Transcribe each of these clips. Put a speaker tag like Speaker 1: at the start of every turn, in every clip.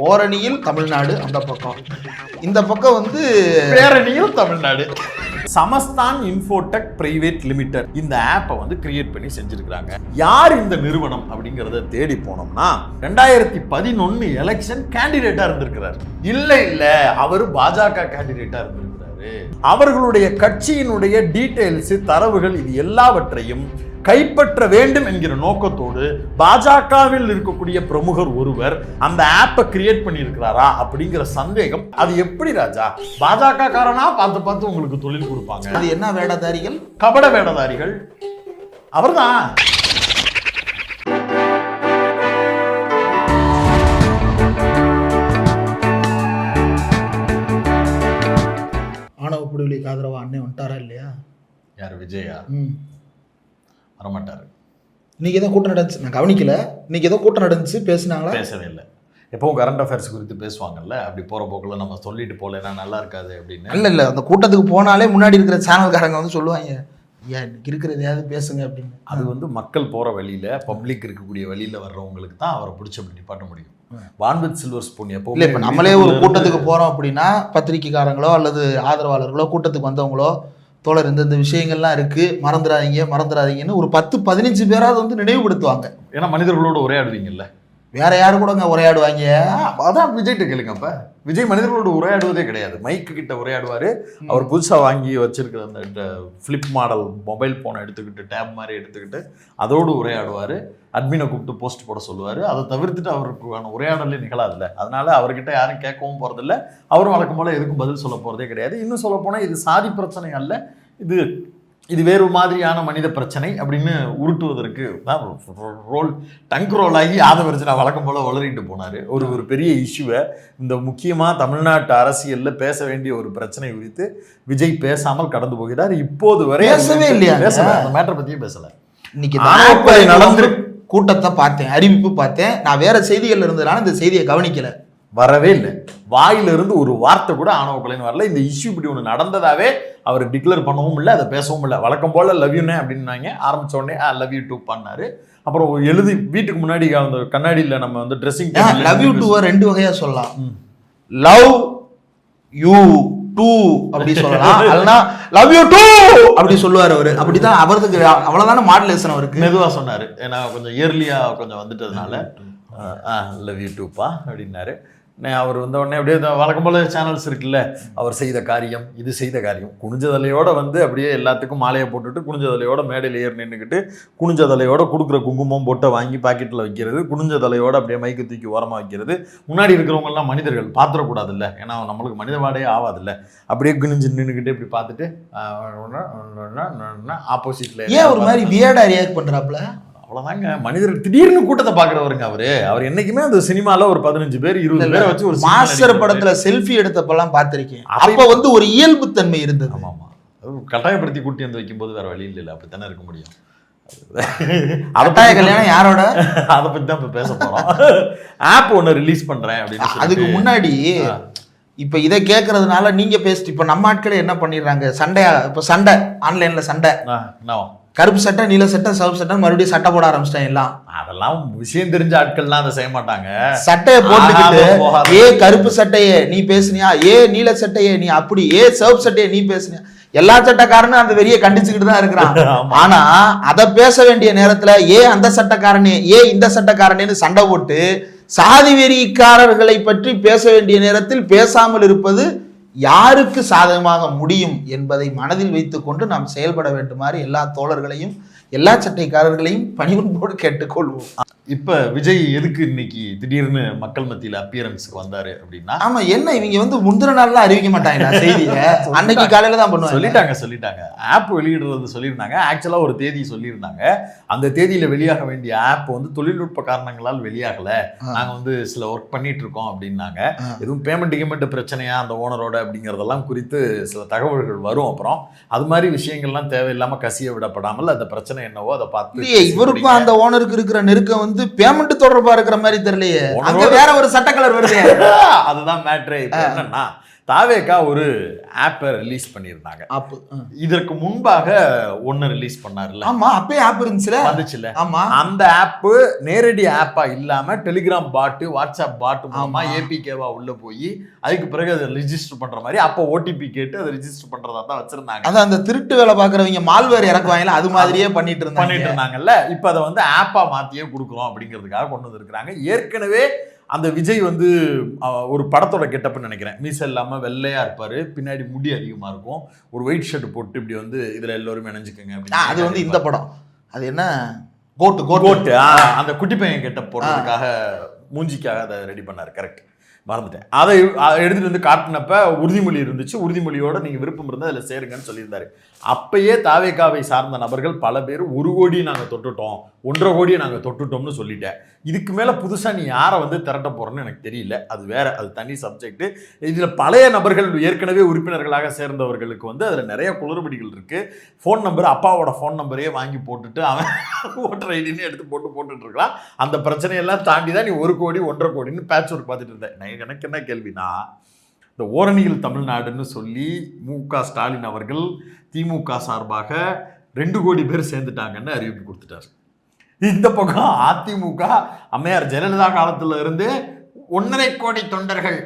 Speaker 1: ஓரணியில் தமிழ்நாடு அந்த பக்கம், இந்த பக்கம் வந்து
Speaker 2: பேரணியில் தமிழ்நாடு. சமஸ்தான் இன்ஃபோடெக் பிரைவேட் லிமிடெட் இந்த ஆப்பை வந்து கிரியேட் பண்ணி செஞ்சிருக்கிறாங்க. யார் இந்த நிறுவனம் அப்படிங்கிறத தேடி போனோம்னா 2011 எலெக்ஷன் கேண்டிடேட்டா இருந்திருக்கிறார். இல்ல அவர் பாஜக கேண்டிடேட்டா இருந்திருக்கிறாரு. அவர்களுடைய கட்சியினுடைய டீடைல்ஸ், தரவுகள் இது எல்லாவற்றையும் கைப்பற்ற வேண்டும் என்கிற நோக்கத்தோடு பாஜகவில் இருக்கக்கூடிய பிரமுகர் ஒருவர் அந்த ஆப்பை கிரியேட் பண்ணியிருக்கிறாரா அப்படிங்கிற சந்தேகம். அது எப்படி ராஜா, பாஜக காரனா பார்த்து உங்களுக்கு தொழில் கொடுப்பாங்க?
Speaker 1: அது என்ன வேடதாரிகள்,
Speaker 2: கபட வேடதாரிகள். அவர்தான்.
Speaker 1: ஆணவ படுகொலைக்கு ஆதரவா அண்ணன் வந்துட்டாரா இல்லையா?
Speaker 2: யார், விஜயா? வரமாட்டாரு.
Speaker 1: இன்னைக்கு ஏதோ கூட்டம் நடந்துச்சு, நான் கவனிக்கல. இன்னைக்கு ஏதோ கூட்டம் நடந்துச்சு, பேசினாங்களா?
Speaker 2: பேசவே இல்லை. எப்பவும் கரண்ட் அஃபேர்ஸ் குறித்து பேசுவாங்கல்ல, அப்படி போற போக்குள்ள நம்ம சொல்லிட்டு போகலன்னா நல்லா இருக்காது அப்படின்னு.
Speaker 1: இல்ல அந்த கூட்டத்துக்கு போனாலே முன்னாடி இருக்கிற சேனல்காரங்க வந்து சொல்லுவாங்க, ஏன் இன்னைக்கு இருக்கிறதையாவது பேசுங்க அப்படின்னு.
Speaker 2: அது வந்து மக்கள் போற வழியில, பப்ளிக் இருக்கக்கூடிய வழியில வர்றவங்களுக்கு தான் அவரை பிடிச்சி அப்படி நிப்பாட்ட முடியும். வான்வித் சில்வர் ஸ்பூன் எப்போ
Speaker 1: இல்லை, இப்போ நம்மளே ஒரு கூட்டத்துக்கு போறோம் அப்படின்னா பத்திரிக்கைக்காரங்களோ அல்லது ஆதரவாளர்களோ கூட்டத்துக்கு வந்தவங்களோ, தோழர் இந்த விஷயங்கள்லாம் இருக்கு, மறந்துடாதீங்கன்னு ஒரு 10-15 பேராவது வந்து நினைவுபடுத்துவாங்க.
Speaker 2: ஏன்னா மனிதர்களோட உரையாடுவீங்கல்ல,
Speaker 1: வேற யாரு கூடங்க உரையாடுவாங்க?
Speaker 2: அதான் விஜய்கிட்ட கேளுங்க. அப்ப விஜய் மனிதர்களோட உரையாடுவதே கிடையாது, மைக்கு கிட்ட உரையாடுவாரு. அவர் புதுசா வாங்கி வச்சிருக்கிற அந்த ஃபிளிப் மாடல் மொபைல் போனை எடுத்துக்கிட்டு, டேப் மாதிரி எடுத்துக்கிட்டு அதோடு உரையாடுவாரு. அட்மினை கூப்பிட்டு போஸ்ட் போட சொல்லுவாரு. அதை தவிர்த்துட்டு அவருக்கான உரையாடலே நிகழாதுல்ல. அதனால அவர்கிட்ட யாரும் கேட்கவும் போறதில்ல, அவரும் வழக்கம் போல எதுக்கும் பதில் சொல்ல போறதே கிடையாது. இன்னும் சொல்ல போனா இது சாதி பிரச்சனை அல்ல, இது வேறு மாதிரியான மனித பிரச்சனை அப்படின்னு உருட்டுவதற்கு டங்க் ரோல் ஆகி ஆதவர்ஜனா வழக்கம் போல வளரிட்டு போனாரு. ஒரு பெரிய இஷ்யூவை, இந்த முக்கியமா தமிழ்நாட்டு அரசியல்ல பேச வேண்டிய ஒரு பிரச்சனை குறித்து விஜய் பேசாமல் கடந்து போகிறார். இப்போது வரை
Speaker 1: பேசவே இல்லையா?
Speaker 2: அந்த மேட்டரை பத்தியே பேசல.
Speaker 1: இன்னைக்கு நடந்து கூட்டத்தை பார்த்தேன், அறிவிப்பு பார்த்தேன். நான் வேற செய்திகள் இருந்ததுனால இந்த செய்தியை கவனிக்கல,
Speaker 2: வரவே இல்லை. வாயிலிருந்து ஒரு வார்த்தை கூட ஆணவ கொலைன்னு வரல. இந்த இஷ்யூ இப்படி ஒன்று நடந்ததாவே அவர் டிக்ளேர் பண்ணவும் இல்லை, அதை பேசவும் இல்லை. வழக்கம் போல லவ் யூனே அப்படின்னாங்க. ஆரம்பிச்ச உடனே லவ் யூ டூ பண்ணாரு. அப்புறம் எழுதி வீட்டுக்கு முன்னாடி அந்த கண்ணாடியில் நம்ம வந்து ட்ரெஸ்ஸிங்
Speaker 1: லவ் யூ டூ ரெண்டு வகையா சொல்லலாம். லவ் யூ டூ அப்படி சொல்லலாம், அல்லனா லவ் யூ டூ அப்படி சொல்லுவார் அவரு. அப்படிதான் அவருக்கு அவ்வளவுதான மாடுலேஷன் அவருக்கு.
Speaker 2: மெதுவா சொன்னாரு, ஏன்னா கொஞ்சம் இயர்லியா கொஞ்சம் வந்துட்டதுனால லவ் யூ டூப்பா அப்படின்னாரு. அவர் வந்த உடனே அப்படியே வழக்கம் போல சேனல்ஸ் இருக்குல்ல, அவர் செய்த காரியம், இது செய்த காரியம், குனிஞ்சதலையோட வந்து அப்படியே எல்லாத்துக்கும் மாலையை போட்டுட்டு குனிஞ்சதலையோட மேடையில் ஏறி நின்றுக்கிட்டு குனிஞ்சதலையோட கொடுக்குற குங்குமம் போட்டு வாங்கி பாக்கெட்டில் வைக்கிறது, குனிஞ்சதலையோட அப்படியே மைக்கு தூக்கி ஓரமாக வைக்கிறது. முன்னாடி இருக்கிறவங்கலாம் மனிதர்கள் பார்த்துடக்கூடாதுல்ல, ஏன்னா நம்மளுக்கு மனித வாடையே ஆகாதுல்ல. அப்படியே குனிஞ்சு நின்றுக்கிட்டு இப்படி பார்த்துட்டு ஆப்போசிட்ல
Speaker 1: ஏன் ஒரு மாதிரி வியர்டா ரியாக்ட் பண்றாப்ல?
Speaker 2: அவ்வளவுதாங்க மனிதர். திடீர்னு கூட்டத்தை பாக்குறவருங்க அவர் என்னைக்குமே அந்த சினிமால ஒரு 15 பேர் 20 பேரை வச்சு ஒரு
Speaker 1: மாஸ்டர் படத்துல செல்ஃபி எடுத்தப்பெல்லாம் பார்த்திருக்கேன். அப்ப வந்து ஒரு இயல்பு தன்மை இருந்தது.
Speaker 2: ஆமா, கட்டாயப்படுத்தி கூட்டி வந்து வைக்கும் போது வேற வழி இல்லை, அப்படித்தானே இருக்க முடியும். கல்யாணம் யாரோட, அதை பத்தி தான் இப்ப பேச போறோம். ஆப் ஒன்னு ரிலீஸ் பண்றேன் அப்படின்னு.
Speaker 1: அதுக்கு முன்னாடி இப்ப இதை கேட்கறதுனால நீங்க பேசிட்டு, இப்ப நம்ம ஆட்களே என்ன பண்ணிடுறாங்க, சண்டை ஆன்லைன்ல சண்டை, கருப்பு சட்டை, நீல சட்டை, சிவப்பு சட்டை, மறுபடியும் சட்டை போட ஆரம்பிச்சிட்டாங்க எல்லாம்.
Speaker 2: அதெல்லாம் விஷயம் தெரிஞ்ச ஆட்கள்லாம் அதை செய்ய மாட்டாங்க.
Speaker 1: சட்டையை போட்டுக்கிட்டு, ஏ கருப்பு சட்டையே நீ பேசுனியா, ஏ நீல சட்டையே நீ அப்படி, ஏ சிவப்பு சட்டையே நீ பேசுனியா, எல்லா சட்டக்காரனும் அந்த வெறியை கண்டிச்சுக்கிட்டு தான் இருக்கிறான். ஆனா அதை பேச வேண்டிய நேரத்துல ஏ அந்த சட்டக்காரனே, ஏ இந்த சட்டக்காரனேன்னு சண்டை போட்டு சாதி வெறிக்காரர்களை பற்றி பேச வேண்டிய நேரத்தில் பேசாமல் இருப்பது யாருக்கு சாதகமாக முடியும் என்பதை மனதில் வைத்துக்கொண்டு நாம் செயல்பட வேண்டுமாறு எல்லா தோழர்களையும் எல்லா சட்டைக்காரர்களையும் பணிவன்போடு கேட்டுக்கொள்வோம்.
Speaker 2: இப்ப விஜய் எதுக்கு இன்னைக்கு திடீர்னு மக்கள் மத்தியில அப்பியரன்ஸ்க்கு வந்தாரு அப்படின்னா,
Speaker 1: ஆமா என்ன இவங்க வந்து முந்தின நாள்லாம் அறிவிக்க மாட்டாங்க செய்தியை, அன்னைக்கு காலையில தான் பண்ணுவாங்க.
Speaker 2: சொல்லிட்டாங்க ஆப் வெளியிடுறது சொல்லியிருந்தாங்க. ஆக்சுவலா ஒரு தேதி சொல்லியிருந்தாங்க. அந்த தேதியில வெளியாக வேண்டிய ஆப் வந்து தொழில்நுட்ப காரணங்களால் வெளியாகல, நாங்க வந்து சில ஒர்க் பண்ணிட்டு இருக்கோம் அப்படின்னாங்க. எதுவும் பேமெண்ட் பிரச்சனையா அந்த ஓனரோட அப்படிங்கறதெல்லாம் குறித்து சில தகவல்கள் வரும். அப்புறம் அது மாதிரி விஷயங்கள்லாம் தேவையில்லாம கசிய விடப்படாமல் அந்த பிரச்சனை என்னவோ அதை பார்த்து,
Speaker 1: இவருக்கும் அந்த ஓனருக்கு இருக்கிற நெருக்கம் வந்து பேமெண்ட் தொடர்பா இருக்கிற மாதிரி தெரியலையே, அங்க வேற ஒரு சட்ட கலர் வருது.
Speaker 2: அதுதான் மேட்ரே. என்னன்னா தாவேகா ஒரு ஆப்பை ரிலீஸ் பண்ணியிருந்தாங்க. இதற்கு முன்பாக ஒன்னு ரிலீஸ் பண்ணாருல்ல,
Speaker 1: ஆமா அப்பே ஆப் இருந்துச்சுல,
Speaker 2: வந்துச்சுல.
Speaker 1: ஆமா,
Speaker 2: அந்த ஆப் நேரடி ஆப்பா இல்லாம டெலிகிராம் பாட்டு, வாட்ஸ்அப் பாட்டு மூலமா ஏபிகேவா உள்ள போய் அதுக்கு பிறகு அதை ரிஜிஸ்டர் பண்ற மாதிரி, அப்போ ஓடிபி கேட்டு அதை ரிஜிஸ்டர் பண்றதா தான் வச்சிருந்தாங்க.
Speaker 1: அதான் அந்த திருட்டு வேலை பாக்குறவங்க மால்வேர் இறக்குவாங்கல்ல, அது மாதிரியே பண்ணிட்டு
Speaker 2: இருந்தாங்கல்ல. இப்ப அதை வந்து ஆப்பா மாத்தியே கொடுக்குறோம் அப்படிங்கிறதுக்காக கொண்டு வந்திருக்கிறாங்க. ஏற்கனவே அந்த விஜய் வந்து ஒரு படத்தோட கெட்டப்னு நினைக்கிறேன், மீச இல்லாம வெள்ளையா இருப்பாரு, பின்னாடி முடி அதிகமா இருக்கும், ஒரு ஒயிட் ஷர்ட் போட்டு இப்படி வந்து இதுல எல்லாரும் நினைஞ்சுக்கங்க.
Speaker 1: அது வந்து இந்த படம், அது என்ன
Speaker 2: கோட்டு அந்த குட்டி பையன் கெட்டப் போடுறதுக்காக மூஞ்சிக்காக அதை ரெடி பண்ணாரு. கரெக்ட், மறந்துட்டேன். அதை எடுத்துட்டு வந்து காட்டினப்ப உறுதிமொழி இருந்துச்சு, உறுதிமொழியோட நீங்க விருப்பம் இருந்தால் அதில் சேருங்கன்னு சொல்லியிருந்தாரு. அப்பயே தாவேகாவை சார்ந்த நபர்கள் பல பேர் 1 கோடி நாங்கள் தொட்டுட்டோம், 1.5 கோடியை நாங்கள் தொட்டுட்டோம்னு சொல்லிட்டேன். இதுக்கு மேலே புதுசாக நீ யாரை வந்து திரட்ட போறேன்னு எனக்கு தெரியல, அது வேற, அது தனி சப்ஜெக்ட். இதில் பழைய நபர்கள் ஏற்கனவே உறுப்பினர்களாக சேர்ந்தவர்களுக்கு வந்து அதில் நிறைய குளறுபடிகள் இருக்கு. ஃபோன் நம்பர், அப்பாவோட ஃபோன் நம்பரையே வாங்கி போட்டுட்டு அவன் ஓட்டர் ஐடின்னு எடுத்து போட்டுட்டு இருக்கலாம். அந்த பிரச்சனையெல்லாம் தாண்டி தான் நீ 1 கோடி 1.5 கோடின்னு பேட்ச் ஒர்க் பார்த்துட்டு இருந்தேன். எனக்கு என்ன கேள்வினா, இந்த ஓரணியில் தமிழ்நாடுன்னு சொல்லி மு.க. ஸ்டாலின் அவர்கள் திமுக சார்பாக 2 கோடி பேர் சேர்ந்துட்டாங்கன்னு அறிவிப்பு கொடுத்துட்டாரு. இந்த பக்கம் அதிமுக அம்மையார் ஜெயலலிதா காலத்துல இருந்து 1.5 கோடி தொண்டர்கள்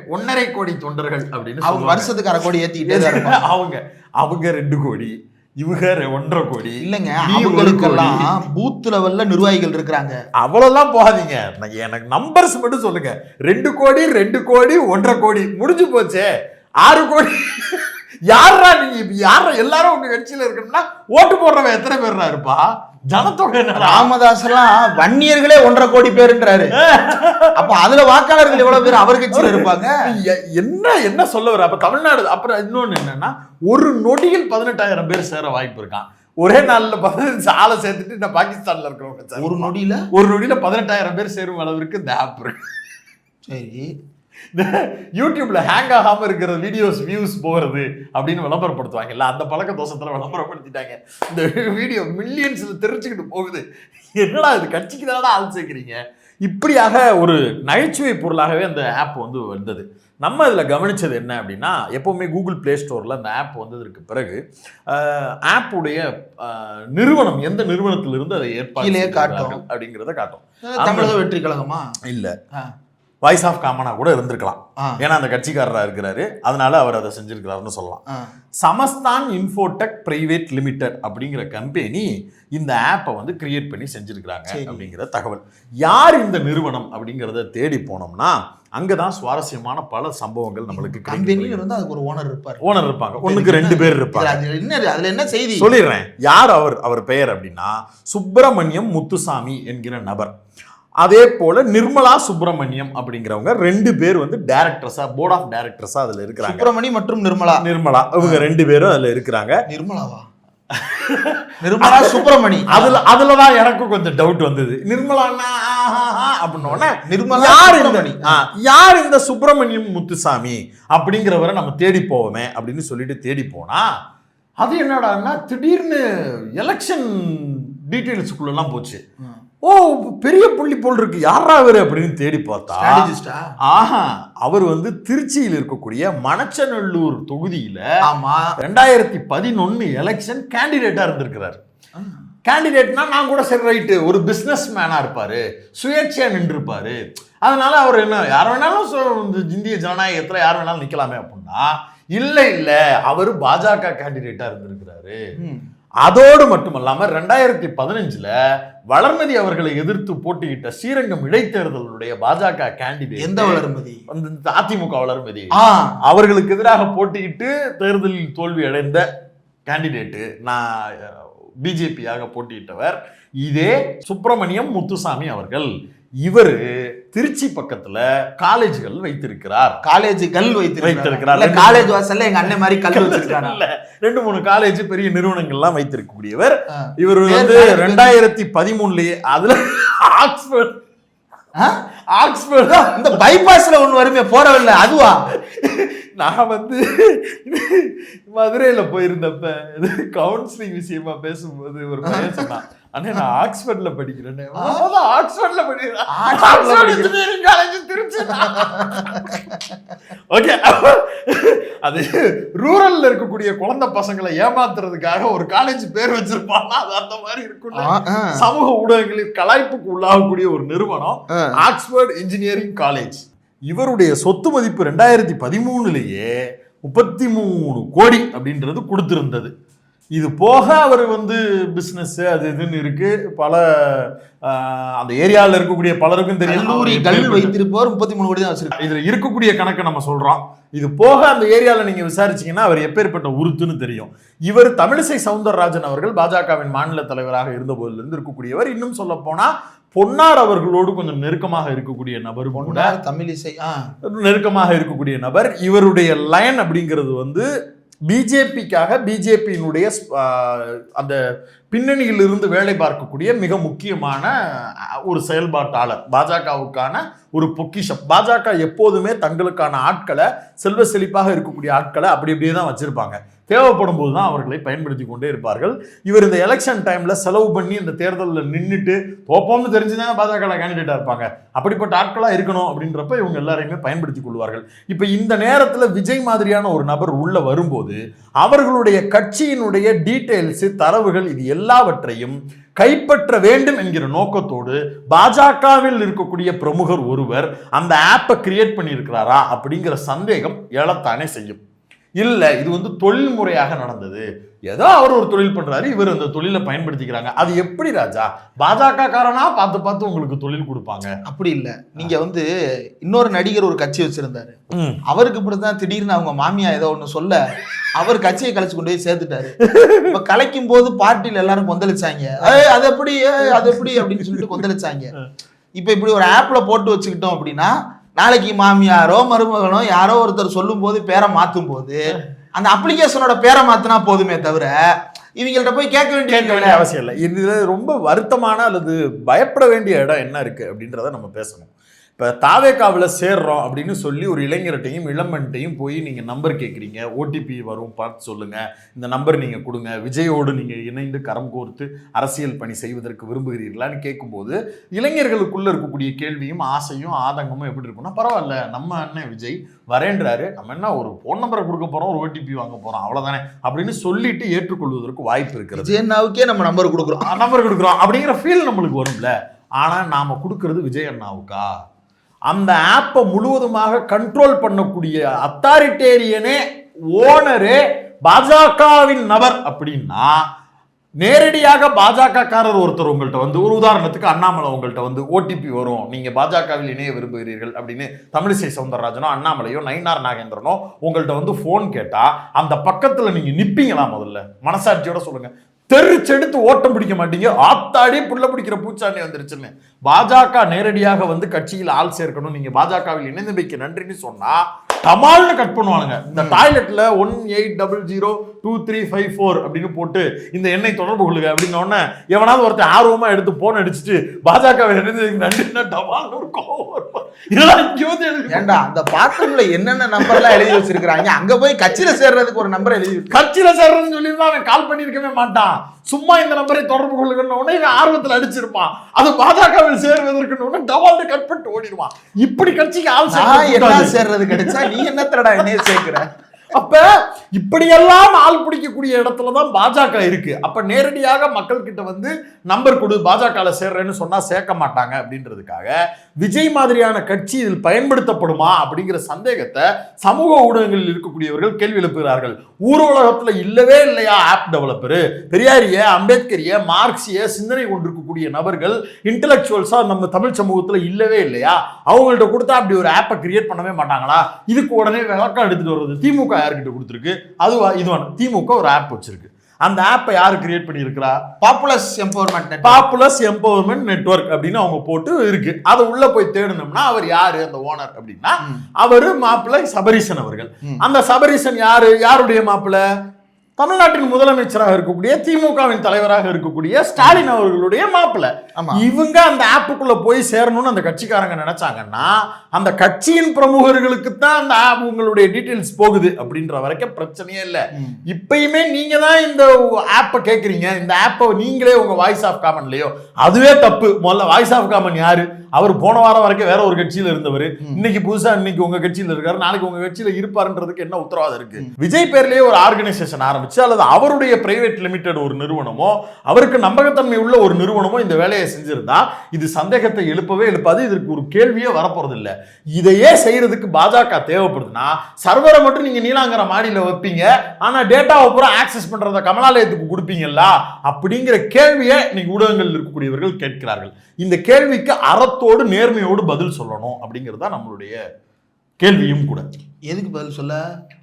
Speaker 2: அப்படின்னு
Speaker 1: அவங்க வருஷத்துக்கு 1/2 கோடி ஏத்திக்கிட்டே
Speaker 2: அவங்க 2 கோடி, இவங்க 1.5 கோடி.
Speaker 1: இல்லைங்க, அவங்களுக்கெல்லாம் பூத் லெவல்ல நிர்வாகிகள் இருக்கிறாங்க.
Speaker 2: அவ்வளவுதான் போகாதீங்க, எனக்கு நம்பர்ஸ் மட்டும் சொல்லுங்க. 2 கோடி 1.5 கோடி முடிஞ்சு போச்சே. 6 கோடி யாரா நீங்க? யார எல்லாரும் உங்க கட்சியில இருக்கணும்னா ஓட்டு போடுறவன் எத்தனை பேர்னா இருப்பா? ஜனத்தொகை
Speaker 1: ராமதாஸ் எல்லாம் வன்னியர்களே 1.5 கோடி பேருன்றாரு. அப்ப அதுல வாக்காளர்கள் எவ்வளவு பேர் அவர் கட்சியில இருப்பாங்க?
Speaker 2: என்ன சொல்ல வர? அப்ப தமிழ்நாடு. அப்புறம் இன்னொன்னு என்னன்னா, ஒரு நொடியில் 18,000 பேர் சேர வாய்ப்பு இருக்கான். ஒரே நாள்ல 15 ஆளை சேர்த்துட்டு இந்த பாகிஸ்தான்ல இருக்கிறவங்க
Speaker 1: ஒரு நொடியில
Speaker 2: 18,000 பேர் சேரும் அளவிற்கு இந்த ஆப் இருக்கு.
Speaker 1: சரி,
Speaker 2: இந்த யூடியூப்ல ஹேங் ஆகாம இருக்கிற வீடியோஸ் வியூஸ் போகிறது அப்படின்னு விளம்பரப்படுத்துவாங்கல்ல, அந்த பழக்க தோஷத்துல விளம்பரப்படுத்திட்டாங்க. இந்த வீடியோ மில்லியன்ஸ்ல தெரிச்சுக்கிட்டு போகுது. என்னடா இது, கட்சிக்கு தானே ஆள் சேர்க்கிறீங்க? இப்படியாக ஒரு நகைச்சுவை பொருளாகவே அந்த ஆப் வந்து வந்தது. நம்ம இதில் கவனிச்சது என்ன அப்படின்னா, எப்போவுமே கூகுள் பிளே ஸ்டோரில் அந்த ஆப் வந்ததற்கு பிறகு ஆப்புடைய நிறுவனம் எந்த நிறுவனத்திலிருந்து அதை ஏற்பாடு காட்டும் அப்படிங்கிறத காட்டும்.
Speaker 1: தமிழக வெற்றி கழகமா?
Speaker 2: இல்லை, வாய்ஸ் ஆஃப் காமனா கூட இருந்திருக்கலாம். ஏன்னா அந்த கட்சிக்காரராக இருக்கிறாரு, அதனால அவர் அதை செஞ்சிருக்கிறாருன்னு சொல்லலாம். சமஸ்தான் இன்ஃபோடெக் பிரைவேட் லிமிடெட் அப்படிங்கிற கம்பெனி இந்த ஆப்பை வந்து கிரியேட் பண்ணி செஞ்சிருக்கிறாங்க அப்படிங்கிற தகவல். யார் இந்த நிறுவனம் அப்படிங்கிறத தேடி போனோம்னா அங்கதான் சுவாரஸ்யமான பல சம்பவங்கள் நம்மளுக்கு
Speaker 1: கிடைக்கும். அதுக்கு ஒரு ஓனர்
Speaker 2: இருப்பாங்க, 1-2 பேர் இருப்பாங்க.
Speaker 1: அதுல என்ன செய்தி
Speaker 2: சொல்லிடுறேன். யார் அவர் பெயர் அப்படின்னா சுப்பிரமணியம் முத்துசாமி என்கிற நபர். அதே போல நிர்மலா சுப்பிரமணியம் அப்படிங்கிறவங்க 2 பேர் வந்து டைரக்டர்ஸா, போர்ட் ஆஃப் டைரக்டர்ஸா அதுல இருக்கிறாங்க.
Speaker 1: சுப்பிரமணி மற்றும் நிர்மலா
Speaker 2: இவங்க 2 பேரும் அதுல இருக்கிறாங்க.
Speaker 1: நிர்மலா சுப்பிரமணி,
Speaker 2: அதுலதான் எனக்கும் கொஞ்சம் டவுட் வந்தது. நிர்மலானா அப்படின்னோடனே யார் இந்த சுப்பிரமணியம் முத்துசாமி அப்படிங்கிறவரை நம்ம தேடி போவோமே அப்படின்னு சொல்லிட்டு தேடி போனா, அது என்னடான்னா திடீர்னு எலெக்ஷன் டீட்டெயில்ஸுக்குள்ள எல்லாம் போச்சு. ஓ, பெரிய புள்ளி போல் இருக்கு, யாரா அவரு அப்படின்னு தேடி பார்த்தா, அவர் வந்து திருச்சியில் இருக்கக்கூடிய மணச்சநல்லூர் தொகுதியில 2011 எலெக்ஷன் கேண்டிடேட்டா இருந்திருக்கிறார். கேண்டிடேட்னா நான் கூட சரி ரைட்டு, ஒரு பிசினஸ் மேனா இருப்பாரு, சுயேட்சையா நின்று இருப்பாரு, அதனால அவர் என்ன யார் வேணாலும் இந்திய ஜனநாயகத்துல யார் வேணாலும் நிக்கலாமே அப்படின்னா, இல்ல அவரு பாஜக கேண்டிடேட்டா இருந்திருக்கிறாரு. அதோடு மட்டுமல்லாம 2015 வளர்மதி அவர்களை எதிர்த்து போட்டியிட்ட ஸ்ரீரங்கம் இடைத்தேர்தலுடைய பாஜக கேண்டிடேட்,
Speaker 1: எந்த வளர்மதி?
Speaker 2: அதிமுக வளர்மதி, அவர்களுக்கு எதிராக போட்டியிட்டு தேர்தலில் தோல்வி அடைந்த கேண்டிடேட்டு, நான் பிஜேபியாக போட்டியிட்டவர் இதே சுப்பிரமணியம் முத்துசாமி அவர்கள். இவரு திருச்சி பக்கத்துல காலேஜ்கள் வைத்திருக்கிறார்.
Speaker 1: காலேஜ் வாசல்ல எங்க அண்ணன் மாதிரி கல் வச்சிருக்காங்க.
Speaker 2: 2-3 காலேஜ், பெரிய நிறுவனங்கள்லாம் வைத்திருக்கக்கூடியவர். இவர் வந்து 2013 அதுல ஆக்ஸ்போர்ட்
Speaker 1: இந்த பைபாஸ்ல ஒண்ணு வருமே போறவில்லை, அதுவா?
Speaker 2: நான் வந்து மதுரையில போயிருந்தப்ப கவுன்சிலிங் விஷயமா பேசும்போது ஒரு பையன் சொன்னான், அண்ணே நான் ஆக்ஸ்போர்ட்ல படிக்கிறேன். ஆக்ஸ்போர்ட்ல படிக்கிறேன் திருச்சி. ஓகே, அது ரூரல்ல இருக்கக்கூடிய குழந்தை பசங்களை ஏமாத்துறதுக்காக ஒரு காலேஜ் பேர் வச்சிருப்பாங்க, அது அந்த மாதிரி இருக்கும். சமூக ஊடகங்களில் கலாய்ப்புக்கு உள்ளாகக்கூடிய ஒரு நிறுவனம் ஆக்ஸ்போர்ட் இன்ஜினியரிங் காலேஜ். இவருடைய சொத்து மதிப்பு 2013 33 கோடி அப்படின்றது கொடுத்திருந்தது. இது போக அவர் பிசினஸ் அது இதுன்னு இருக்கு. பல அந்த ஏரியாவில் இருக்கக்கூடிய பலருக்கும் தெரியும்
Speaker 1: வைத்திருப்பவர் 33 கோடி தான் வச்சிருக்காரு.
Speaker 2: இதுல இருக்கக்கூடிய கணக்கை நம்ம சொல்றோம். இது போக அந்த ஏரியாவில் நீங்க விசாரிச்சீங்கன்னா அவர் எப்பேற்பட்ட உருத்துன்னு தெரியும். இவர் தமிழிசை சவுந்தரராஜன் அவர்கள் பாஜகவின் மாநில தலைவராக இருந்த போதிலிருந்து இருக்கக்கூடியவர். இன்னும் சொல்ல போனா பொன்னார் அவர்களோடு கொஞ்சம் நெருக்கமாக இருக்கக்கூடிய நபர்.
Speaker 1: பொன்னார் தமிழிசை
Speaker 2: நெருக்கமாக இருக்கக்கூடிய நபர். இவருடைய லைன் அப்படிங்கிறது பிஜேபிக்காக பிஜேபியினுடைய அந்த பின்னணியில் இருந்து வேலை பார்க்கக்கூடிய மிக முக்கியமான ஒரு செயல்பாட்டாளர். பாஜகவுக்கான ஒரு பொக்கிஷம். பாஜக எப்போதுமே தங்களுக்கான ஆட்களை, செல்வ செழிப்பாக இருக்கக்கூடிய ஆட்களை அப்படி அப்படியே தான் வச்சிருப்பாங்க. தேவைப்படும் போது தான் அவர்களை பயன்படுத்தி கொண்டே இருப்பார்கள். இவர் இந்த எலெக்ஷன் டைம்ல செலவு பண்ணி இந்த தேர்தலில் நின்றுட்டு தோப்போம்னு தெரிஞ்சுதாங்க பாஜக கேண்டிடேட்டா இருப்பாங்க. அப்படிப்பட்ட ஆட்களா இருக்கணும் அப்படின்றப்ப இவங்க எல்லாரையுமே பயன்படுத்தி கொள்வார்கள். இப்ப இந்த நேரத்துல விஜய் மாதிரியான ஒரு நபர் உள்ள வரும்போது அவர்களுடைய கட்சியினுடைய டீடைல்ஸ், தரவுகள், இது எல்லாவற்றையும் கைப்பற்ற வேண்டும் என்கிற நோக்கத்தோடு பாஜகவில் இருக்கக்கூடிய பிரமுகர் ஒருவர் அந்த ஆப்பை கிரியேட் பண்ணியிருக்கிறாரா அப்படிங்கிற சந்தேகம் எழத்தானே செய்யும். இல்ல இது தொழில் முறையாக நடந்தது, ஏதோ அவர் ஒரு தொழில் பண்றாரு, இவர் அந்த தொழிலை பயன்படுத்திக்கிறாங்க. அது எப்படி ராஜா? பாஜக காரனா பார்த்து பார்த்து உங்களுக்கு தொழில் கொடுப்பாங்க? அப்படி இல்ல.
Speaker 1: நீங்க இன்னொரு நடிகர் ஒரு கட்சி வச்சிருந்தாரு, அவருக்கு இப்படிதான் திடீர்னு அவங்க மாமியா ஏதோ ஒண்ணு சொல்ல அவர் கட்சியை கலைச்சு கொண்டு போய் சேர்த்துட்டாரு. இப்ப கலைக்கும் போது பார்ட்டியில எல்லாரும் கொந்தளிச்சாங்க, அது எப்படி அப்படின்னு சொல்லிட்டு கொந்தளிச்சாங்க. இப்ப இப்படி ஒரு ஆப்ல போட்டு வச்சுக்கிட்டோம் அப்படின்னா நாளைக்கு மாமியாரோ மருமகனோ யாரோ ஒருத்தர் சொல்லும் போது பேரை மாத்தும் போது அந்த அப்ளிகேஷனோட பேரை மாத்தினா போதுமே தவிர இவங்கள்ட்ட போய் கேட்க வேண்டிய
Speaker 2: அவசியம் இல்லை. இதுல ரொம்ப வருத்தமான அல்லது பயப்பட வேண்டிய இடம் என்ன இருக்கு அப்படின்றத நம்ம பேசணும். இப்போ தாவேக்காவில் சேர்றோம் அப்படின்னு சொல்லி ஒரு இளைஞர்கிட்டையும் இளம்பன்ட்டையும் போய் நீங்கள் நம்பர் கேட்குறீங்க, ஓடிபி வரும் பார்த்து சொல்லுங்கள், இந்த நம்பர் நீங்கள் கொடுங்க, விஜயோடு நீங்கள் இணைந்து கரம் கோர்த்து அரசியல் பணி செய்வதற்கு விரும்புகிறீர்களான்னு கேட்கும்போது இளைஞர்களுக்குள்ளே இருக்கக்கூடிய கேள்வியும் ஆசையும் ஆதங்கமும் எப்படி இருக்குன்னா, பரவாயில்ல நம்ம அண்ணன் விஜய் வரேன்றாரு, நம்ம என்ன ஒரு ஃபோன் நம்பரை கொடுக்க போகிறோம், ஒரு ஓடிபி வாங்க போகிறோம், அவ்வளோதானே அப்படின்னு சொல்லிட்டு ஏற்றுக்கொள்வதற்கு வாய்ப்பு இருக்கிறது.
Speaker 1: விஜய் நம்ம நம்பர்
Speaker 2: கொடுக்குறோம் அப்படிங்கிற ஃபீல் நம்மளுக்கு வரும்ல. ஆனால் நாம் கொடுக்கறது விஜய் அண்ணாவுக்கா? அந்த ஆப்பை முழுவதுமாக கண்ட்ரோல் பண்ணக்கூடிய அத்தாரிட்டேரியனே, ஓனரே பாஜகவின் நபர் அப்படின்னா நேரடியாக பாஜக காரர் ஒருத்தர் உங்கள்கிட்ட ஒரு உதாரணத்துக்கு அண்ணாமலை உங்கள்கிட்ட ஓடிபி வரும், நீங்க பாஜகவில் இணைய விரும்புகிறீர்கள் அப்படின்னு தமிழிசை சவுந்தரராஜனோ அண்ணாமலையோ நயினார் நாகேந்திரனோ உங்கள்கிட்ட ஃபோன் கேட்டா அந்த பக்கத்துல நீங்க நிப்பீங்களா? முதல்ல மனசாட்சியோட சொல்லுங்க. தெரிச்செடுத்து ஓட்டம் பிடிக்க மாட்டீங்க. ஆத்தாடி புள்ள பிடிக்கிற பூச்சாண்டி வந்துருச்சுன்னு பாஜக நேரடியாக கட்சியில் ஆள் சேர்க்கணும், நீங்க பாஜகவில் இணைந்தமைக்கு நன்றின்னு சொன்னா கமால்னு கட் பண்ணுவானுங்க. இந்த டாய்லெட்ல 18002354 அப்படின்னு போட்டு இந்த எண்ணெய் தொடர்பு கொள்ளுங்க அப்படின்னோடனே எவனாவது ஒருத்தர் ஆர்வமா எடுத்து போன் அடிச்சுட்டு பாஜக நன்றினா டமால்னு ஒரு கோவம் வரும். இதெல்லாம்
Speaker 1: ஏண்டா அந்த பாத்திரம்ல என்னென்ன நம்பர்லாம் எழுதி வச்சிருக்காங்க, அங்க போய் கட்சியில சேர்றதுக்கு ஒரு நம்பர் எழுதி,
Speaker 2: கட்சியில சேர்றதுன்னு சொல்லியிருந்தா அவன் கால் பண்ணிருக்கவே மாட்டான். சும்மா இந்த நம்பரை தொடர்பு கொள்ளுங்கன்னு இவன் ஆர்வத்தில் அடிச்சிருப்பான். அது பாஜகவில் சேர்வதற்கு டவால்டு கட் பண்ணிட்டு ஓடிடுவான். இப்படி கட்சிக்கு ஆள்
Speaker 1: சேர்றது கிடைச்சா நீ என்னத்தடா என்னைய சேர்க்கிற?
Speaker 2: அப்ப இப்படியெல்லாம் ஆள் பிடிக்கக்கூடிய இடத்துலதான் பாஜக இருக்கு. அப்ப நேரடியாக மக்கள் கிட்ட நம்பர் கொடு, பாஜக சேர்றேன்னு சொன்னா சேர்க்க மாட்டாங்க அப்படின்றதுக்காக விஜய் மாதிரியான கட்சி இதில் பயன்படுத்தப்படுமா அப்படிங்கிற சந்தேகத்தை சமூக ஊடகங்களில் இருக்கக்கூடியவர்கள் கேள்வி எழுப்புகிறார்கள். ஊர்வலகத்துல இல்லவே இல்லையா ஆப் டெவலப்பரு? பெரியாரிய, அம்பேத்கரிய, மார்க்சிய சிந்தனை கொண்டிருக்கக்கூடிய நபர்கள், இன்டெலக்சுவல்ஸா நம்ம தமிழ் சமூகத்துல இல்லவே இல்லையா? அவங்கள்ட்ட கொடுத்தா அப்படி ஒரு ஆப்பை கிரியேட் பண்ணவே மாட்டாங்களா? இதுக்கு உடனே விளக்கம் எடுத்துட்டு வருவது. திமுக யார்கிட்ட கொடுத்துருக்கு? அதுவா இதுவான திமுக ஒரு ஆப் வச்சிருக்கு. அந்த ஆப்பை யாரு கிரியேட் பண்ணியிருக்கிறா?
Speaker 1: பாப்புலஸ்
Speaker 2: எம்பவர்மெண்ட் நெட்வொர்க் அப்படின்னு அவங்க போட்டு இருக்கு. அதை உள்ள போய் தேடணும்னா அவர் யாரு அந்த ஓனர் அப்படின்னா அவரு மாப்பிள்ளை சபரீசன் அவர்கள். அந்த சபரீசன் யாரு? யாருடைய மாப்பிள்ளை? தமிழ்நாட்டின் முதலமைச்சராக இருக்கக்கூடிய திமுகவின் தலைவராக இருக்கக்கூடிய ஸ்டாலின் அவர்களுடைய மாப்பிள்ளை. இவங்க அந்த ஆப்புக்குள்ள போய் சேரணும்னு அந்த கட்சிக்காரங்க நினைச்சாங்கன்னா அந்த கட்சியின் பிரமுகர்களுக்கு தான் அந்த ஆப் உங்களுடைய டீடைல்ஸ் போகுது அப்படின்ற வரைக்கும் பிரச்சனையே இல்லை. இப்பயுமே நீங்க தான் இந்த ஆப்பை கேட்குறீங்க, இந்த ஆப்பை நீங்களே உங்க வாய்ஸ் ஆஃப் காமன்லயோ, அதுவே தப்பு. முதல்ல வாய்ஸ் ஆஃப் காமன் யாரு? அவர் போன வாரம் வரைக்கும் வேற ஒரு கட்சியில இருந்தவர், இன்னைக்கு புதுசா இன்னைக்கு உங்க கட்சியில இருக்காரு, நாளைக்கு உங்க கட்சியில இருப்பாருன்றதுக்கு என்ன உத்தரவாதம் இருக்கு? விஜய் பேர்லயே ஒரு ஆர்கனைசேஷன் ஆரம்பிச்சு அல்லது அவருடைய பிரைவேட் லிமிடெட் ஒரு நிறுவனமோ அவருக்கு நம்பகத்தன்மை உள்ள ஒரு நிறுவனமோ இந்த வேலையை செஞ்சிருந்தா இது சந்தேகத்தை எழுப்பவே எழுப்பாது. இதற்கு ஒரு கேள்வியே வரப்போறது இல்லை. இதையே செய்யறதுக்கு பாஜக தேவைப்படுதுன்னா சர்வரை மட்டும் நீங்க நீலாங்கர மாடியில வைப்பீங்க, ஆனா டேட்டாவை பூரா ஆக்சஸ் பண்றத கமலாலயத்துக்கு கொடுப்பீங்கல்ல அப்படிங்கிற கேள்வியை இன்னைக்கு ஊடகங்கள் இருக்கக்கூடியவர்கள் கேட்கிறார்கள். இந்த கேள்விக்கு அறத்தோடு நேர்மையோடு பதில் சொல்லணும் அப்படிங்கிறது தான் நம்மளுடைய கேள்வியும் கூட.
Speaker 1: எதுக்கு பதில் சொல்ல?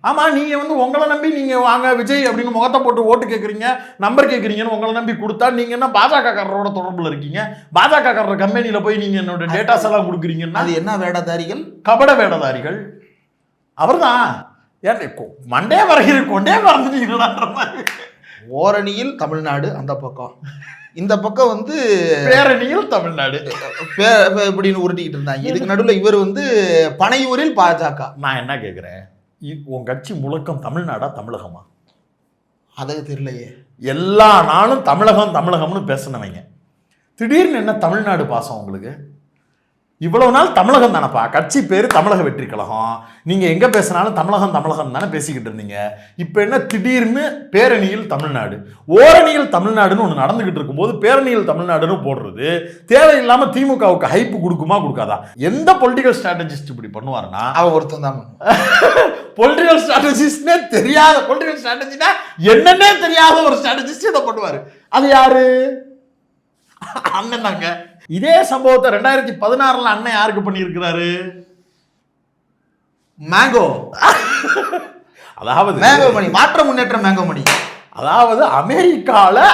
Speaker 2: ஆமா, நீங்க வந்து உங்களை நம்பி நீங்க வாங்க விஜய் அப்படின்னு முகத்தை போட்டு ஓட்டு கேட்குறீங்க, நம்பர் கேட்குறீங்கன்னு உங்களை நம்பி கொடுத்தா நீங்க என்ன பாஜக காரரோட தொடர்புல இருக்கீங்க? பாஜக காரர் கம்பெனியில போய் நீங்க என்னோட டேட்டாஸ் எல்லாம் கொடுக்குறீங்கன்னா
Speaker 1: அது என்ன வேடதாரிகள்?
Speaker 2: கபட வேடதாரிகள். அவர்தான் மண்டே வரைகிற கொண்டே மறந்துட்டீங்களான்ற மாதிரி.
Speaker 1: ஓரணியில் தமிழ்நாடு அந்த பக்கம், இந்த பக்கம் வந்து
Speaker 2: பேரணியில் தமிழ்நாடு
Speaker 1: இப்படின்னு உருட்டிக்கிட்டு இருந்தாங்க. இதுக்கு நடுவில் இவர் வந்து பனையூரில் பாஜக.
Speaker 2: நான் என்ன கேட்குறேன், உன் கட்சி முழக்கம் தமிழ்நாடா தமிழகமா?
Speaker 1: அது தெரியலையே. எல்லா
Speaker 2: நாளும் தமிழகம் தமிழகம்னு பேசினவங்க திடீர்னு என்ன தமிழ்நாடு பாசம் உங்களுக்கு? இவ்வளவு நாள் தமிழகம் தானப்பா, கட்சி பேர் தமிழக வெற்றி கழகம், நீங்க எங்க பேசினாலும் தமிழகம் தமிழகம் தானே பேசிக்கிட்டு இருந்தீங்க. இப்ப என்ன திடீர்னு பேரணியில் தமிழ்நாடு, ஓரணியில் தமிழ்நாடுன்னு ஒண்ணு நடந்துகிட்டு இருக்கும்போது பேரணியில் தமிழ்நாடுன்னு போடுறது தேவையில்லாம திமுகவுக்கு ஹைப்பு கொடுக்குமா கொடுக்காதா? எந்த பொலிட்டிக்கல் ஸ்ட்ராட்டஜிஸ்ட் இப்படி பண்ணுவாருன்னா
Speaker 1: அவன் ஒருத்தன் தான்.
Speaker 2: பொலிட்டிக்கல் ஸ்ட்ராட்டஜிஸ்ட்னே தெரியாத, பொலிட்டிக்கல் ஸ்ட்ராட்டஜினா என்னன்னே தெரியாத ஒரு ஸ்ட்ராட்டஜிஸ்ட் இதை பண்ணுவாரு. அது யாரு? அண்ணன் தாங்க. இதே சம்பவத்தை 2016 அண்ணன் யாருக்கு பண்ணியிருக்கிறாரு?
Speaker 1: மேங்கோ.
Speaker 2: அதாவது
Speaker 1: மேங்கோ மணி, மாற்ற முன்னேற்ற மேங்கோ மணி.
Speaker 2: அதாவது அமெரிக்கால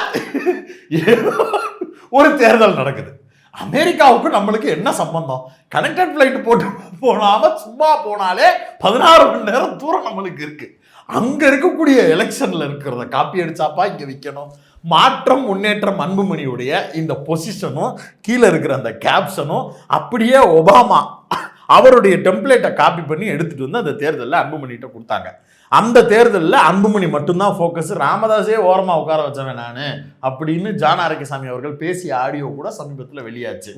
Speaker 2: ஒரு தேர்தல் நடக்குது. அமெரிக்காவுக்கு நம்மளுக்கு என்ன சம்பந்தம்? கனெக்டட் ஃபிளைட் போட்டு போனாம சும்மா போனாலே 16 மணி நேரம் தூரம் நம்மளுக்கு இருக்கு. அங்க இருக்கக்கூடிய எலெக்ஷன்ல இருக்கிறத காப்பி அடிச்சாப்பா இங்க விற்கணும். மாற்றம் முன்னேற்றம் அன்புமணியுடைய இந்த பொசிஷனும் கீழே இருக்கிற அந்த கேப்ஷனும் அப்படியே ஒபாமா அவருடைய டெம்ப்ளேட்டை காப்பி பண்ணி எடுத்துட்டு வந்து அந்த தேர்தலில் அன்புமணிகிட்ட கொடுத்தாங்க. அந்த தேர்தலில் அன்புமணி மட்டும்தான் ஃபோக்கஸ், ராமதாஸே ஓரமா உட்கார வச்சவன் நானு அப்படின்னு ஜான் ஆரோக்கியசாமி அவர்கள் பேசிய ஆடியோ கூட சமீபத்தில் வெளியாச்சு.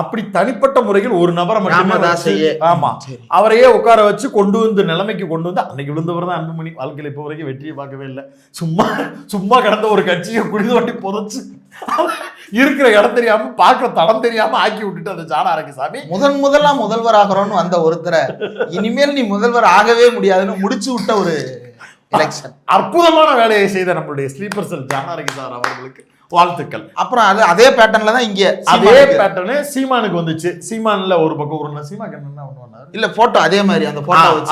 Speaker 2: அப்படி தனிப்பட்ட முறையில் ஒரு நபரை மட்டுமே அவரையே உட்கார வச்சு கொண்டு வந்து நிலைமைக்கு கொண்டு வந்து அன்னைக்கு விழுந்தவர் தான் அன்புமணி. வாழ்க்கையில் இப்போ வரைக்கும் வெற்றியை பார்க்கவே இல்லை. சும்மா கடந்த ஒரு கட்சியை குடிதோட்டி புதைச்சு இருக்கிற இடம் தெரியாம பார்க்கிற தடம் தெரியாம ஆக்கி விட்டுட்டு அந்த ஜான் ஆரோக்கியசாமி
Speaker 1: முதல்ல முதல்வர் ஆகிறோன்னு வந்த ஒருத்தரை இனிமேல் நீ முதல்வர் ஆகவே முடியாதுன்னு முடிச்சு விட்ட ஒரு எலெக்ஷன்.
Speaker 2: அற்புதமான வேலையை செய்த நம்மளுடைய ஸ்லீப்பர் செல் ஜான் ஆரோக்கியசாமி அவர்களுக்கு வாழ்த்துக்கள்.
Speaker 1: அப்புறம் அதே பேட்டர்ன்ல தான் இங்க
Speaker 2: அதே பேட்டர்னு சீமானுக்கு வந்துச்சு. சீமான்ல ஒரு பக்கம் ஒரு சீமாக்கு என்ன ஒண்ணு
Speaker 1: இல்ல போட்டோ அதே மாதிரி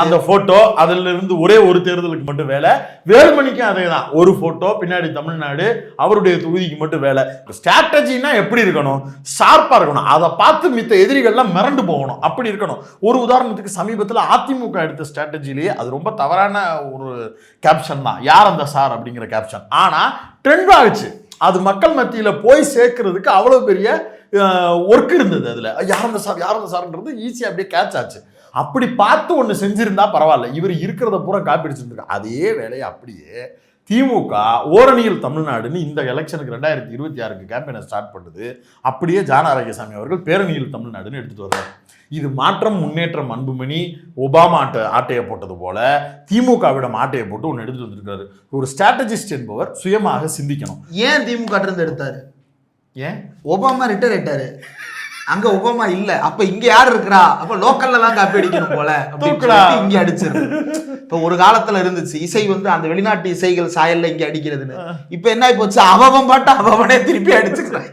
Speaker 2: அந்த போட்டோ அதுல இருந்து ஒரே ஒரு தேர்தலுக்கு மட்டும் வேலை. வேலுமணிக்கும் அதே தான், ஒரு போட்டோ பின்னாடி தமிழ்நாடு அவருடைய தொகுதிக்கு மட்டும் வேலை. ஸ்ட்ராட்டஜினா எப்படி இருக்கணும்? ஷார்ப்பா இருக்கணும். அதை பார்த்து மித்த எதிரிகள்லாம் மிரண்டு போகணும், அப்படி இருக்கணும். ஒரு உதாரணத்துக்கு சமீபத்தில் அதிமுக எடுத்த ஸ்ட்ராட்டஜிலேயே அது ரொம்ப தவறான ஒரு கேப்ஷன் தான், யார் அந்த சார் அப்படிங்கிற கேப்ஷன். ஆனா ட்ரெண்ட் ஆகுச்சு. அது மக்கள் மத்தியில போய் சேர்க்கறதுக்கு அவ்வளவு பெரிய ஒர்க் இருந்தது. அதுல யார் அந்த சார்ன்றது ஈஸியா அப்படியே கேட்ச் ஆச்சு. அப்படி பார்த்து ஒன்று செஞ்சிருந்தா பரவாயில்ல. இவர் இருக்கிறத பூரா காப்பி அடிச்சிருந்துருக்கு. அதே வேலையை அப்படியே திமுக ஓரணியில் தமிழ்நாடுன்னு இந்த எலெக்ஷனுக்கு 2026 கேம்பெயினை ஸ்டார்ட் பண்ணுது. அப்படியே ஜான் ஆரோக்கியசாமி அவர்கள் பேரணியில் தமிழ்நாடுன்னு எடுத்துட்டு வர்றாரு. இது மாற்றம் முன்னேற்றம் அன்புமணி ஒபாமா ஆட்டையை போட்டது போல திமுகவிடம் ஆட்டையை போட்டு ஒன்று எடுத்துட்டு வந்திருக்காரு. ஒரு ஸ்ட்ராட்டஜிஸ்ட் என்பவர் சுயமாக சிந்திக்கணும்.
Speaker 1: ஏன் திமுக இருந்து எடுத்தாரு?
Speaker 2: ஏன்
Speaker 1: ஒபாமா ரிட்டையர் ஆயிட்டாரு, அங்க ஒபாமா இல்ல, அப்ப இங்க யாரு இருக்கிறா, அப்ப லோக்கல்ல தான் காப்பி அடிக்கணும் போல இங்க அடிச்சிருக்கு. இப்ப ஒரு காலத்துல இருந்துச்சு இசை வந்து அந்த வெளிநாட்டு இசைகள் சாயல்ல இங்க அடிக்கிறதுன்னு. இப்ப என்ன போச்சு, அவன் பாட்டு அவனே திருப்பி அடிச்சுக்கிறாங்க.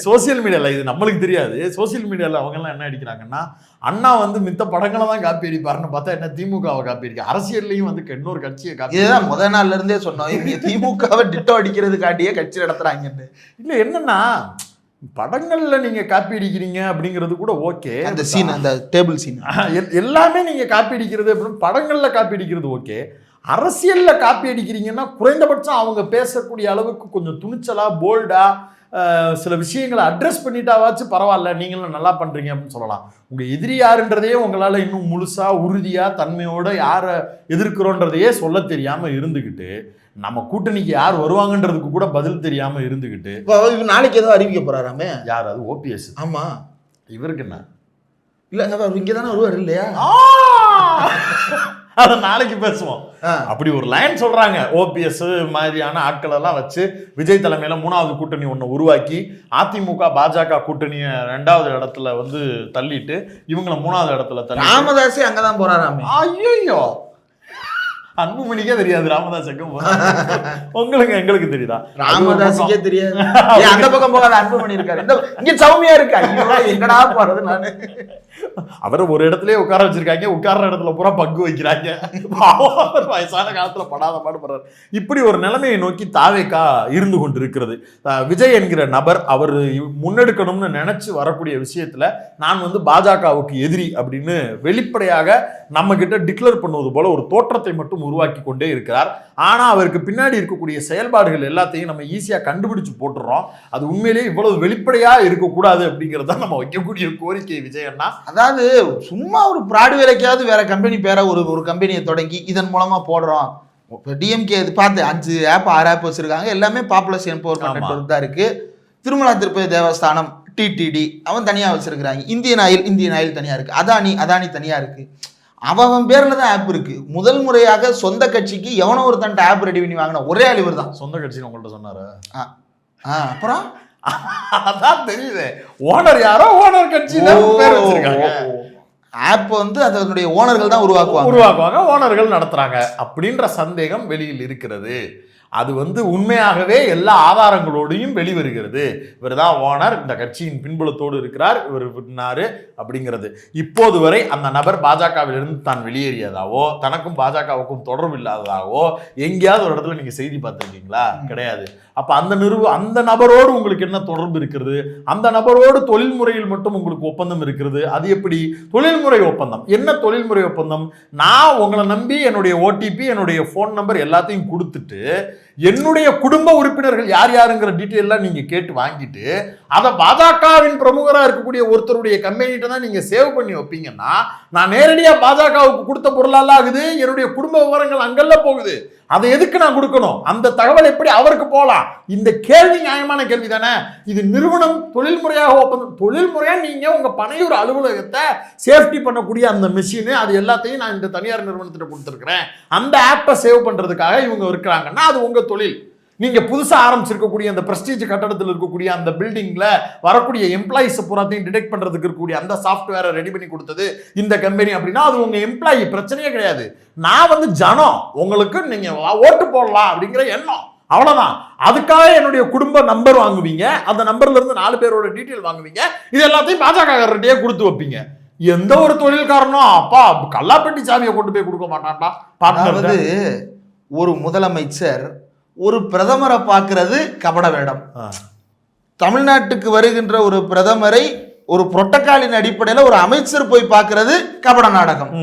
Speaker 2: சோசியல் மீடியால இது நம்மளுக்கு தெரியாது. சோசியல் மீடியால அவங்க எல்லாம் என்ன அடிக்கிறாங்கன்னா, அண்ணா வந்து மித்த படங்களை தான் காப்பி அடிப்பாருன்னு பார்த்தா என்ன திமுகவை காப்பி அடிக்க, அரசியல்லையும் வந்து இன்னொரு கட்சியை காப்பி.
Speaker 1: இதுதான் முதல் நாள்ல இருந்தே சொன்னோம், இவங்க திமுகவை டிட்டோ அடிக்கிறதுக்காட்டியே கட்சி நடத்துறாங்கன்னு.
Speaker 2: இல்ல என்னன்னா, படங்கள்ல நீங்க காப்பி அடிக்கிறீங்க அப்படிங்கிறது கூட ஓகே,
Speaker 1: அந்த சீன் அந்த டேபிள் சீன்
Speaker 2: எல்லாமே நீங்க காப்பி அடிக்கிறது அப்படின்னு படங்கள்ல காப்பி அடிக்கிறது ஓகே. அரசியல்ல காப்பி அடிக்கிறீங்கன்னா குறைந்தபட்சம் அவங்க பேசக்கூடிய அளவுக்கு கொஞ்சம் துணிச்சலா போல்டா சில விஷயங்களை அட்ரஸ் பண்ணிட்டாவாச்சும் பரவாயில்ல, நீங்களும் நல்லா பண்றீங்க அப்படின்னு சொல்லலாம். உங்க எதிரி யாருன்றதையே உங்களால இன்னும் முழுசா உறுதியா தன்மையோட யாரை எதிர்க்கிறோன்றதையே சொல்ல தெரியாம இருந்துகிட்டு, நம்ம கூட்டணிக்கு யார் வருவாங்கன்றதுக்கு கூட பதில் தெரியாம இருந்துகிட்டு,
Speaker 1: நாளைக்கு ஏதோ அறிவிக்க போறாராமே.
Speaker 2: யார் அது? ஓபிஎஸ்.
Speaker 1: ஆமா,
Speaker 2: இவருக்கு என்ன
Speaker 1: இல்ல இங்கதானே வருவார் இல்லையா?
Speaker 2: அதை நாளைக்கு பேசுவோம். அப்படி ஒரு லைன் சொல்றாங்க. ஓபிஎஸ் மாதிரியான ஆட்கள் எல்லாம் வச்சு விஜய் தலைமையில 3வது கூட்டணி ஒண்ணு உருவாக்கி அதிமுக பாஜக கூட்டணியை 2வது இடத்துல வந்து தள்ளிட்டு இவங்களை 3வது இடத்துல தள்ளி
Speaker 1: ராமதாஸே அங்கதான் போறாராமே.
Speaker 2: ஐயோ, அன்புமணிக்கே தெரியாது ராமதாஸ் எங்க உங்களுக்கு எங்களுக்கு தெரியுதா?
Speaker 1: ராமதாஸுக்கே தெரியாது. அந்த பக்கம் போகாத அன்புமணி இருக்காரு, இங்க சௌமியா இருக்கு. எங்கடா போறது? நானு
Speaker 2: அவரை ஒரு இடத்துலயே உட்கார வச்சிருக்காங்க, உட்கார்ற இடத்துல பூரா பங்கு வைக்கிறாங்க. வயசான காலத்துல படாத பாடுபடுறாரு. இப்படி ஒரு நிலைமையை நோக்கி தாவேகா இருந்து கொண்டு இருக்கிறது. விஜய் என்கிற நபர் அவர் முன்னெடுக்கணும்னு நினைச்சு வரக்கூடிய விஷயத்துல நான் வந்து பாஜகவுக்கு எதிரி அப்படின்னு வெளிப்படையாக நம்ம கிட்ட டிக்ளேர் பண்ணுவது போல ஒரு தோற்றத்தை மட்டும் உருவாக்கி கொண்டே இருக்கிறார். ஆனா அவருக்கு பின்னாடி இருக்கக்கூடிய செயல்பாடுகள் எல்லாத்தையும் நம்ம ஈஸியா கண்டுபிடிச்சு போட்டுறோம். அது உண்மையிலேயே இவ்வளவு வெளிப்படையா இருக்கக்கூடாது அப்படிங்கறத நம்ம வைக்கக்கூடிய கோரிக்கை விஜய் அண்ணா.
Speaker 1: அதாவது சும்மா ஒரு பிராடு வேலைக்காவது வேற கம்பெனி பேரை ஒரு கம்பெனியை தொடங்கி இதன் மூலமா போடுறோம். இப்போ டிஎம்கே பார்த்து 5 ஆப் 6 ஆப் வச்சிருக்காங்க, எல்லாமே பாப்புலேஷன் எம்பவர்மெண்ட் நெட்வொர்க் தான் இருக்கு. திருமலா திருப்பதி தேவஸ்தானம் டிடிடி அவன் தனியா வச்சிருக்கிறாங்க. இந்தியன் ஆயில் தனியா இருக்கு. அதானி தனியா இருக்கு. அவன் பேர்ல தான் ஆப் இருக்கு. முதல் முறையாக சொந்த கட்சிக்கு எவனோ ஒரு தன் ஆப் ரெடி பண்ணி வாங்கின ஒரே ஆள் இவர் தான்.
Speaker 2: சொந்த கட்சின்னு உங்கள்கிட்ட சொன்னாரு.
Speaker 1: அப்புறம்
Speaker 2: அதான் தெரியுது, ஓனர் யாரோ ஓனர் கட்சி பேர் வச்சிருக்காங்க.
Speaker 1: ஆப் வந்து அதனுடைய ஓனர்கள் தான் உருவாக்குவாங்க,
Speaker 2: ஓனர்கள் நடத்துறாங்க அப்படின்ற சந்தேகம் வெளியில் இருக்கிறது. அது வந்து உண்மையாகவே எல்லா ஆதாரங்களோடையும் வெளிவருகிறது. இவர் தான் ஓனர், இந்த கட்சியின் பின்புலத்தோடு இருக்கிறார், இவர் பின்னாரு அப்படிங்கிறது. இப்போது வரை அந்த நபர் பாஜகவிலிருந்து தான் வெளியேறியதாவோ தனக்கும் பாஜகவுக்கும் தொடர்பு இல்லாததாகவோ எங்கேயாவது ஒரு இடத்துல நீங்க செய்தி பார்த்துருக்கீங்களா? கிடையாது. அப்ப அந்த நபரோடு உங்களுக்கு என்ன தொடர்பு இருக்கிறது? அந்த நபரோடு தொழில் முறையில் மட்டும் உங்களுக்கு ஒப்பந்தம் இருக்கிறது. அது எப்படி தொழில்முறை ஒப்பந்தம்? என்ன தொழில்முறை ஒப்பந்தம்? நான் உங்களை நம்பி என்னுடைய ஓடிபி, என்னுடைய போன் நம்பர் எல்லாத்தையும் கொடுத்துட்டு என்னுடைய குடும்ப உறுப்பினர்கள் யார் யாருங்கிற டீட்டெயிலாம் நீங்க கேட்டு வாங்கிட்டு அதை பாஜகவின் பிரமுகராக இருக்கக்கூடிய ஒருத்தருடைய கம்பெனிகிட்ட தான் நீங்க சேவ் பண்ணி வைப்பீங்கன்னா, நான் நேரடியா பாஜகவுக்கு கொடுத்த பொருளாலாம் ஆகுது, என்னுடைய குடும்ப விவரங்கள் அங்கெல்லாம் போகுது. அதை எதுக்கு நான் கொடுக்கணும்? அந்த தகவல் எப்படி அவருக்கு போகலாம்? இந்த கேள்வி நியாயமான கேள்வி தானே. இது நிறுவனம் தொழில்முறையாக ஒப்பந்தம், தொழில்முறையா நீங்க உங்க பனையூர் அலுவலகத்தை சேஃப்டி பண்ணக்கூடிய அந்த மெஷின் அது எல்லாத்தையும் நான் இந்த தனியார் நிறுவனத்திட்ட கொடுத்துருக்கிறேன், அந்த ஆப்பை சேவ் பண்றதுக்காக இவங்க இருக்கிறாங்கன்னா அது உங்க தொழில். நீங்க புதுசா ஆரம்பிச்சிருக்கக்கூடிய அந்த பிரஸ்டீஜ் கட்டடத்தில் இருக்கக்கூடிய அந்த பில்டிங்ல வரக்கூடிய எம்ப்ளாயிஸ் பூராத்தையும் டிடெக்ட் பண்றதுக்கு இருக்கக்கூடிய அந்த சாஃப்ட்வேரை ரெடி பண்ணி கொடுத்தது இந்த கம்பெனி அப்படின்னா அது உங்க எம்ப்ளாயி, பிரச்சனையே கிடையாது. நான் வந்து ஜனம், உங்களுக்கு நீங்க ஓட்டு போடலாம் அப்படிங்கிற எண்ணம், அவ்வளவுதான். அதுக்காக என்னுடைய குடும்ப நம்பர் வாங்குவீங்க, அந்த நம்பர்ல இருந்து 4 பேரோட டீட்டெயில் வாங்குவீங்க, இது எல்லாத்தையும் பாஜகக்காரர்கிட்டயே கொடுத்து வைப்பீங்க. எந்த ஒரு தொழில்காரனும் அப்பா கல்லாப்பட்டி சாவியை கொண்டு போய் கொடுக்க மாட்டான்டா.
Speaker 1: அதாவது ஒரு முதலமைச்சர் ஒரு பிரதமரை பார்க்கிறது கபட வேடம். தமிழ்நாட்டுக்கு வருகின்ற ஒரு பிரதமரை ஒரு புரோட்டோகாலின் அடிப்படையில் ஒரு அமைச்சர் போய் பார்க்கிறது கபட நாடகம்.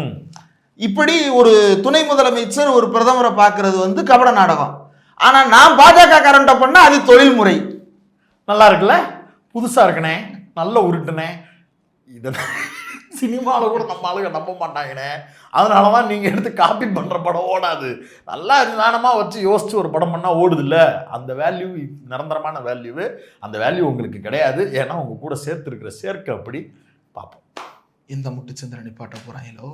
Speaker 1: இப்படி ஒரு துணை முதலமைச்சர் ஒரு பிரதமரை பார்க்கிறது வந்து கபட நாடகம். ஆனா நான் பாஜக காரன்ட்ட பண்ணா அது தொழில்முறை.
Speaker 2: நல்லா இருக்குல்ல, புதுசா இருக்கனே, நல்ல உருட்டுனே. இத சினிமாவில் கூட நம்ம ஆளுங்க நம்ப மாட்டாங்கண்ணே. அதனாலதான் நீங்க எடுத்து காப்பி பண்ற படம் ஓடாது. நல்லா நிதானமாக வச்சு யோசிச்சு ஒரு படம் பண்ணா ஓடுது இல்ல. அந்த வேல்யூ நிரந்தரமான வேல்யூ, அந்த வேல்யூ உங்களுக்கு கிடையாது. ஏன்னா உங்க கூட சேர்த்து இருக்கிற சேர்க்கை அப்படி. பார்ப்போம்.
Speaker 1: இந்த முட்டுச்சந்திரனை பாட்ட போறாங்களோ.